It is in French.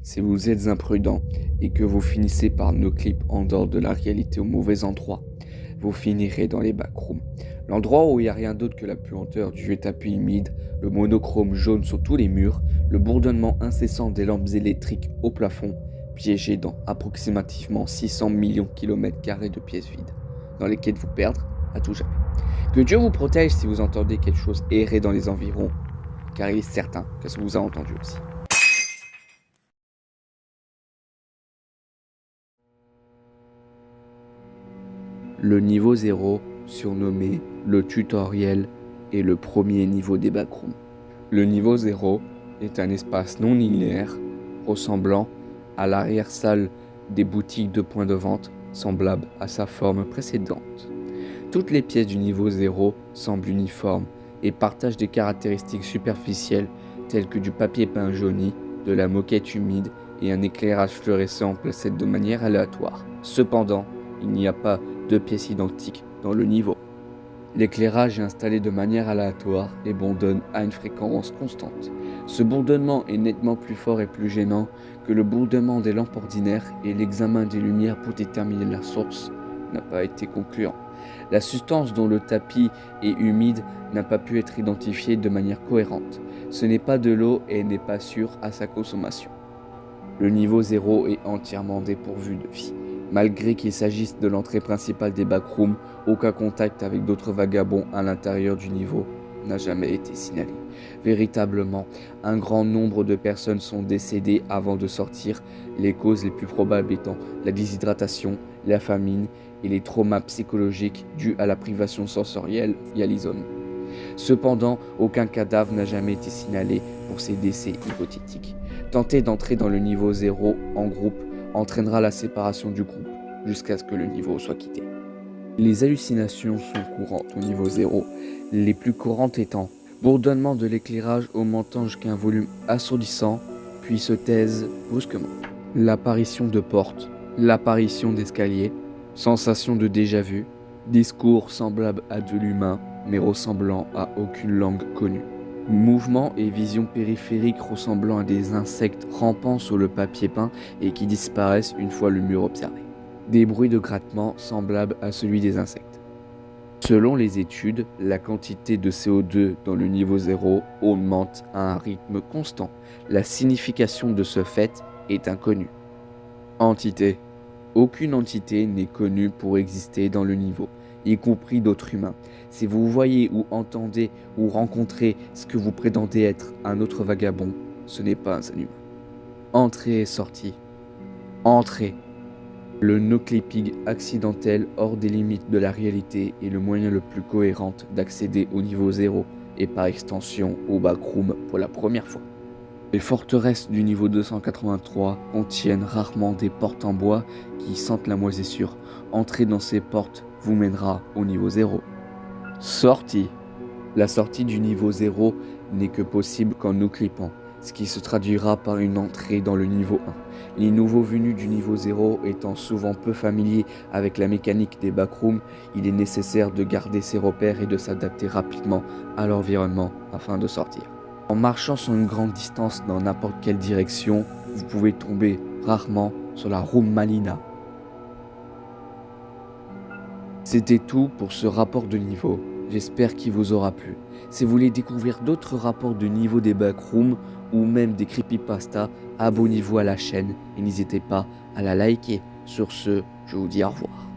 Si vous êtes imprudent et que vous finissez par no clip en dehors de la réalité au mauvais endroit, vous finirez dans les backrooms. L'endroit où il n'y a rien d'autre que la puanteur du vieux tapis humide, le monochrome jaune sur tous les murs, le bourdonnement incessant des lampes électriques au plafond, piégé dans approximativement 600 millions de kilomètres carrés de pièces vides, dans lesquelles vous perdre à tout jamais. Que Dieu vous protège si vous entendez quelque chose errer dans les environs, car il est certain que ça vous a entendu aussi. Le niveau 0, surnommé le tutoriel, est le premier niveau des backrooms. Le niveau 0 est un espace non linéaire ressemblant à l'arrière-salle des boutiques de points de vente, semblable à sa forme précédente. Toutes les pièces du niveau 0 semblent uniformes et partagent des caractéristiques superficielles telles que du papier peint jauni, de la moquette humide et un éclairage fluorescent placé de manière aléatoire. Cependant, il n'y a pas deux pièces identiques dans le niveau. L'éclairage est installé de manière aléatoire et bourdonne à une fréquence constante. Ce bourdonnement est nettement plus fort et plus gênant que le bourdonnement des lampes ordinaires et l'examen des lumières pour déterminer la source n'a pas été concluant. La substance dont le tapis est humide n'a pas pu être identifiée de manière cohérente. Ce n'est pas de l'eau et n'est pas sûr à sa consommation. Le niveau 0 est entièrement dépourvu de vie. Malgré qu'il s'agisse de l'entrée principale des backrooms, aucun contact avec d'autres vagabonds à l'intérieur du niveau n'a jamais été signalé. Véritablement, un grand nombre de personnes sont décédées avant de sortir, les causes les plus probables étant la déshydratation, la famine et les traumas psychologiques dus à la privation sensorielle et à l'isolement. Cependant, aucun cadavre n'a jamais été signalé pour ces décès hypothétiques. Tenter d'entrer dans le niveau 0 en groupe entraînera la séparation du groupe jusqu'à ce que le niveau soit quitté. Les hallucinations sont courantes au niveau 0, les plus courantes étant bourdonnement de l'éclairage augmentant jusqu'à un volume assourdissant, puis se taise brusquement. L'apparition de portes, l'apparition d'escaliers, sensation de déjà-vu, discours semblables à de l'humain mais ressemblant à aucune langue connue. Mouvements et visions périphériques ressemblant à des insectes rampant sur le papier peint et qui disparaissent une fois le mur observé. Des bruits de grattement semblables à celui des insectes. Selon les études, la quantité de CO2 dans le niveau 0 augmente à un rythme constant. La signification de ce fait est inconnue. Entité. Aucune entité n'est connue pour exister dans le niveau, y compris d'autres humains. Si vous voyez ou entendez ou rencontrez ce que vous prétendez être un autre vagabond, ce n'est pas un humain. Entrée et sortie. Entrée. Le no-clipping accidentel hors des limites de la réalité est le moyen le plus cohérent d'accéder au niveau 0 et par extension au backroom pour la première fois. Les forteresses du niveau 283 contiennent rarement des portes en bois qui sentent la moisissure. Entrer dans ces portes vous mènera au niveau 0. Sortie. La sortie du niveau 0 n'est que possible qu'en no clippant, ce qui se traduira par une entrée dans le niveau 1. Les nouveaux venus du niveau 0 étant souvent peu familiers avec la mécanique des backrooms, il est nécessaire de garder ses repères et de s'adapter rapidement à l'environnement afin de sortir. En marchant sur une grande distance dans n'importe quelle direction, vous pouvez tomber rarement sur la room Malina. C'était tout pour ce rapport de niveau. J'espère qu'il vous aura plu. Si vous voulez découvrir d'autres rapports de niveau des backrooms ou même des creepypasta, abonnez-vous à la chaîne et n'hésitez pas à la liker. Sur ce, je vous dis au revoir.